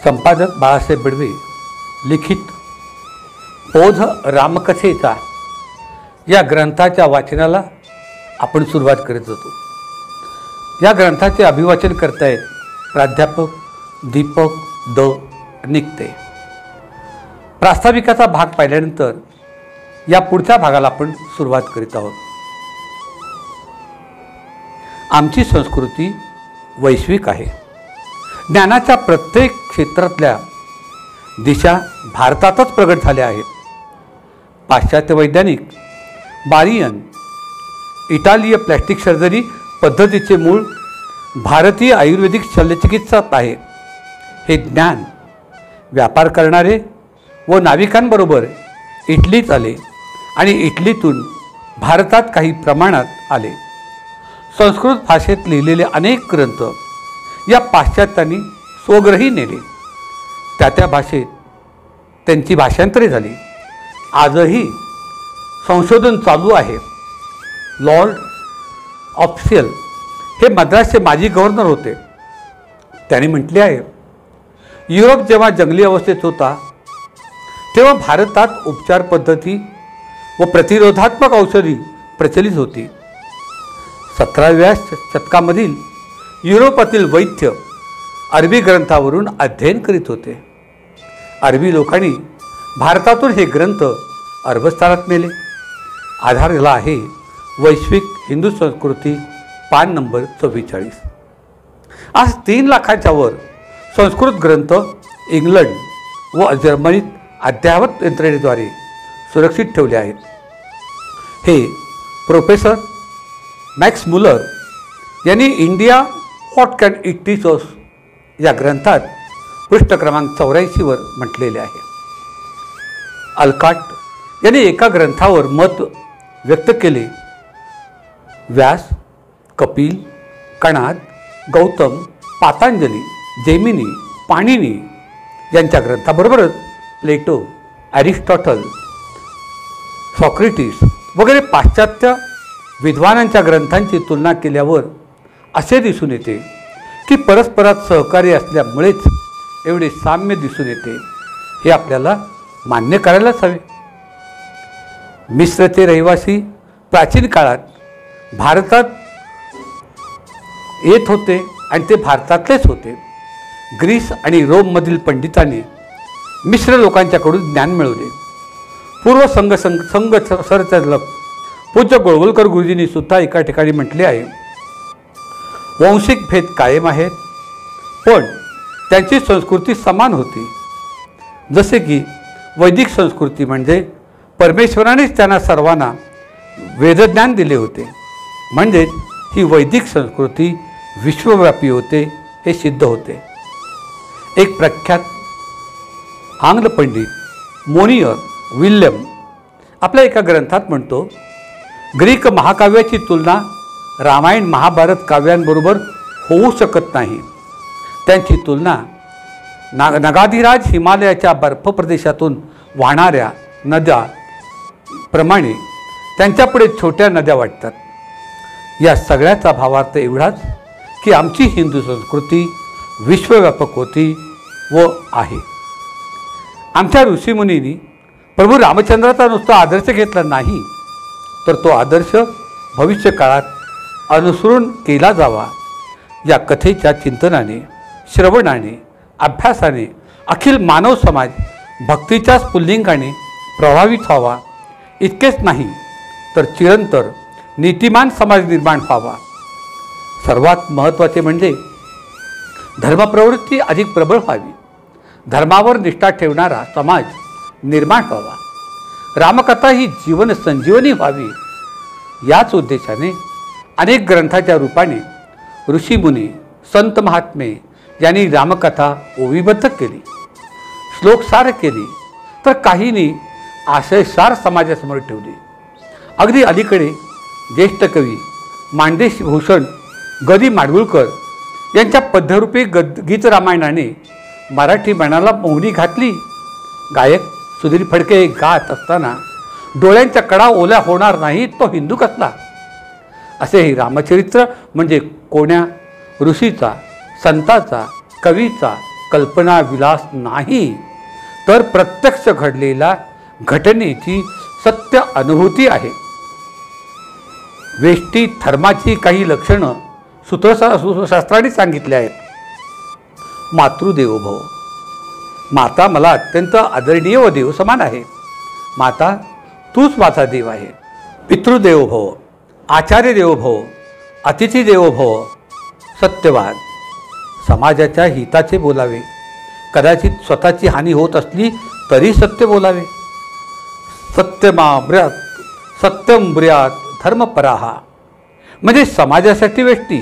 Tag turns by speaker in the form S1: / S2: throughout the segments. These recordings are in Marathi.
S1: संपादक बाळासाहेब बडवे लिखित ओध रामकथेचा या ग्रंथाच्या वाचनाला आपण सुरुवात करत होतो। या ग्रंथाचे अभिवाचन करतायत प्राध्यापक दीपक द निकते। प्रास्ताविकाचा भाग पाहिल्यानंतर या पुढच्या भागाला आपण सुरुवात करीत आहोत। आमची संस्कृती वैश्विक आहे। ज्ञानाच्या प्रत्येक क्षेत्रातल्या दिशा भारतातच प्रगट झाल्या आहेत। पाश्चात्य वैज्ञानिक बारियन इटालीय प्लॅस्टिक सर्जरी पद्धतीचे मूळ भारतीय आयुर्वेदिक शल्यचिकित्सात आहे। हे ज्ञान व्यापार करणारे व नाविकांबरोबर इटलीत आले आणि इटलीतून भारतात काही प्रमाणात आले। संस्कृत भाषेत लिहिलेले अनेक ग्रंथ या पाश्चात्यांनी स्वग्रही नेले। त्या भाषेत त्यांची भाषांतरे झाली। आजही संशोधन चालू आहे। लॉर्ड ऑप्शियल हे मद्रासचे माजी गव्हर्नर होते। त्यांनी म्हटले आहे, युरोप जेव्हा जंगली अवस्थेत होता तेव्हा भारतात उपचार पद्धती व प्रतिरोधात्मक औषधी प्रचलित होती। 17व्या शतकामधील युरोपातील वैद्य अरबी ग्रंथावरून अध्ययन करीत होते। अरबी लोकांनी भारतातून हे ग्रंथ अरबस्थानात नेले। आधार झाला आहे वैश्विक हिंदू संस्कृती पान नंबर 44। आज 3 लाखाच्या वर संस्कृत ग्रंथ इंग्लंड व जर्मनीत अद्ययावत यंत्रणेद्वारे सुरक्षित ठेवले आहेत। हे प्रोफेसर मॅक्स मुलर यांनी India what can it teach us या ग्रंथात पृष्ठ क्रमांक 84 वर म्हटलेले आहे। अल्काट यांनी एका ग्रंथावर मत व्यक्त केले। व्यास, कपिल, कणाद, गौतम, पातंजली, जेमिनी, पाणिनी यांच्या ग्रंथाबरोबरच प्लेटो, ॲरिस्टॉटल, सॉक्रेटिस वगैरे पाश्चात्य विद्वानांच्या ग्रंथांची तुलना केल्यावर असे दिसून येते की परस्परात सहकार्य असल्यामुळेच एवढे साम्य दिसून येते। हे आपल्याला मान्य करायलाच हवे। मिस्रचे रहिवासी प्राचीन काळात भारतात येत होते आणि ते भारतातलेच होते। ग्रीस आणि रोममधील पंडितांनी मिश्र लोकांच्याकडून ज्ञान मिळवले। पूर्व संघ सरचालक पूज्य गोळवलकर गुरुजींनी सुद्धा एका ठिकाणी म्हटले आहे, वंशिक भेद कायम आहेत पण त्यांची संस्कृती समान होती। जसे की वैदिक संस्कृती म्हणजे परमेश्वरानेच त्यांना सर्वांना वेदज्ञान दिले होते, म्हणजेच ही वैदिक संस्कृती विश्वव्यापी होते हे सिद्ध होते। एक प्रख्यात आंग्ल पंडित मोनियर विल्यम आपल्या एका ग्रंथात म्हणतो, ग्रीक महाकाव्याची तुलना रामायण महाभारत काव्यांबरोबर होऊ शकत नाही। त्यांची तुलना नगाधिराज हिमालयाच्या बर्फ प्रदेशातून वाहणाऱ्या नद्या प्रमाणे त्यांच्यापुढे छोट्या नद्या वाटतात। या सगळ्याचा भावार्थ एवढाच की आमची हिंदू संस्कृती विश्वव्यापक होती व आहे। आमच्या ऋषीमुनींनी प्रभू रामचंद्राचा नुसता आदर्श घेतला नाही, तर तो आदर्श भविष्य काळात अनुसरून केला जावा या कथेच्या चिंतनाने, श्रवणाने, अभ्यासाने अखिल मानव समाज भक्तीच्या स्फुल्लिंगाने प्रभावित व्हावा। इतकेच नाही तर चिरंतर नीतिमान समाज निर्माण व्हावा। सर्वात महत्त्वाचे म्हणजे धर्मप्रवृत्ती अधिक प्रबळ व्हावी। धर्मावर निष्ठा ठेवणारा समाज निर्माण व्हावा। रामकथा ही जीवन संजीवनी व्हावी याच उद्देशाने अनेक ग्रंथाच्या रूपाने ऋषीमुनी, संत महात्मे यांनी रामकथा ओवीबद्ध केली, श्लोकसार केली, तर काहींनी आशयसार समाजासमोर ठेवली। अगदी अलीकडे ज्येष्ठ कवी मानदेश भूषण ग. माडगुळकर यांच्या पद्यरूपी गीत रामायणाने मराठी मनाला मोहनी घातली। गायक सुधीर फडके गात असताना डोळ्यांच्या कडा ओल्या होणार नाहीत तो हिंदू कसला, असे हे रामचरित्र म्हणजे कोण्या ऋषीचा, संताचा, कवीचा, कल्पना विलास नाही, तर प्रत्यक्ष घडलेल्या घटनेची सत्य अनुभूती आहे. वेष्टी धर्माची काही लक्षणं सूत्रशास्त्राने सांगितली आहेत. मातृदेवो भव. माता मला अत्यंत आदरणीय व देव समान आहे. माता तूच माझा देव आहे. पितृदेवो भव, आचार्य देवो भव, अतिथी देवो भव. सत्यवाद. समाजाच्या हिताचे बोलावे. कदाचित स्वतःची हानी होत असली तरी सत्य बोलावे. सत्यम ब्र्यात धर्मपराहा. म्हणजे समाजासाठी वेष्टी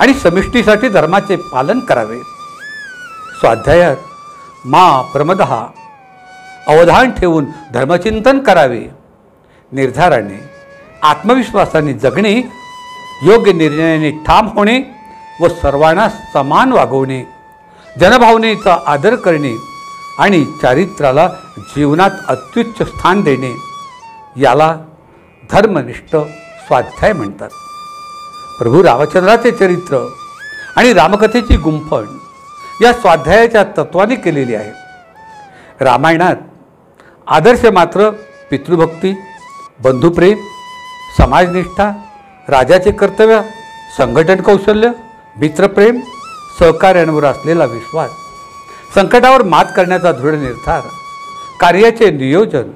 S1: आणि समिष्टीसाठी धर्माचे पालन करावे. स्वाध्यायात मा प्रमदहा. अवधान ठेवून धर्मचिंतन करावे. निर्धाराने आत्मविश्वासाने जगणे, योग्य निर्णयाने ठाम होणे व सर्वांना समान वागवणे, जनभावनेचा आदर करणे आणि चारित्र्याला जीवनात अत्युच्च स्थान देणे, याला धर्मनिष्ठ स्वाध्याय म्हणतात. प्रभू रामचंद्राचे चरित्र आणि रामकथेची गुंफण या स्वाध्यायाच्या तत्वाने केलेली आहे. रामायणात आदर्श मात्र पितृभक्ती, बंधुप्रेम, समाजनिष्ठा, राजाचे कर्तव्य, संघटन कौशल्य, मित्रप्रेम, सहकार्यांवर असलेला विश्वास, संकटावर मात करण्याचा दृढ निर्धार, कार्याचे नियोजन,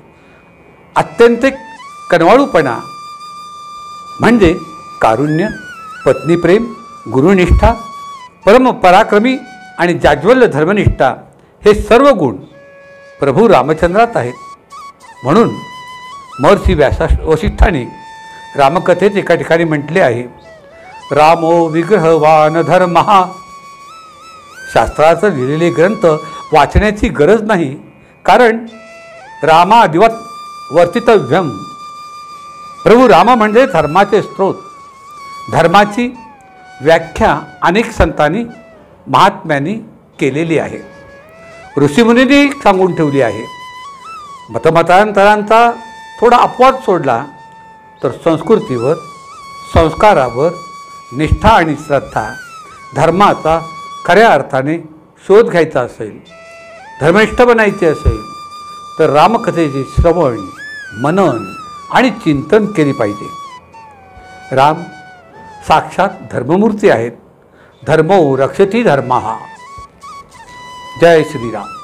S1: आत्यंतिक कनवाळूपणा म्हणजे कारुण्य, पत्नीप्रेम, गुरुनिष्ठा, परमपराक्रमी आणि जाज्वल्य धर्मनिष्ठा हे सर्व गुण प्रभू रामचंद्रात आहेत. म्हणून महर्षी वसिष्ठांनी रामकथेत एका ठिकाणी म्हटले आहे, रामो विग्रहवान धर्मः. शास्त्राचं लिहिलेले ग्रंथ वाचण्याची गरज नाही, कारण रामादिवत वर्तितव्यम. प्रभू राम म्हणजे धर्माचे स्रोत. धर्माची व्याख्या अनेक संतांनी, महात्म्यांनी केलेली आहे. ऋषीमुनींनी सांगून ठेवली आहे. मतमतांतरांचा थोडा अपवाद सोडला तर संस्कृतीवर, संस्कारावर, निष्ठा आणि श्रद्धा, धर्माचा खऱ्या अर्थाने शोध घ्यायचा असेल, धर्मनिष्ठ बनायचे असेल तर रामकथेचे श्रवण, मनन आणि चिंतन केले पाहिजे. राम साक्षात धर्ममूर्ती आहेत. धर्मो रक्षती धर्मः. जय श्रीराम.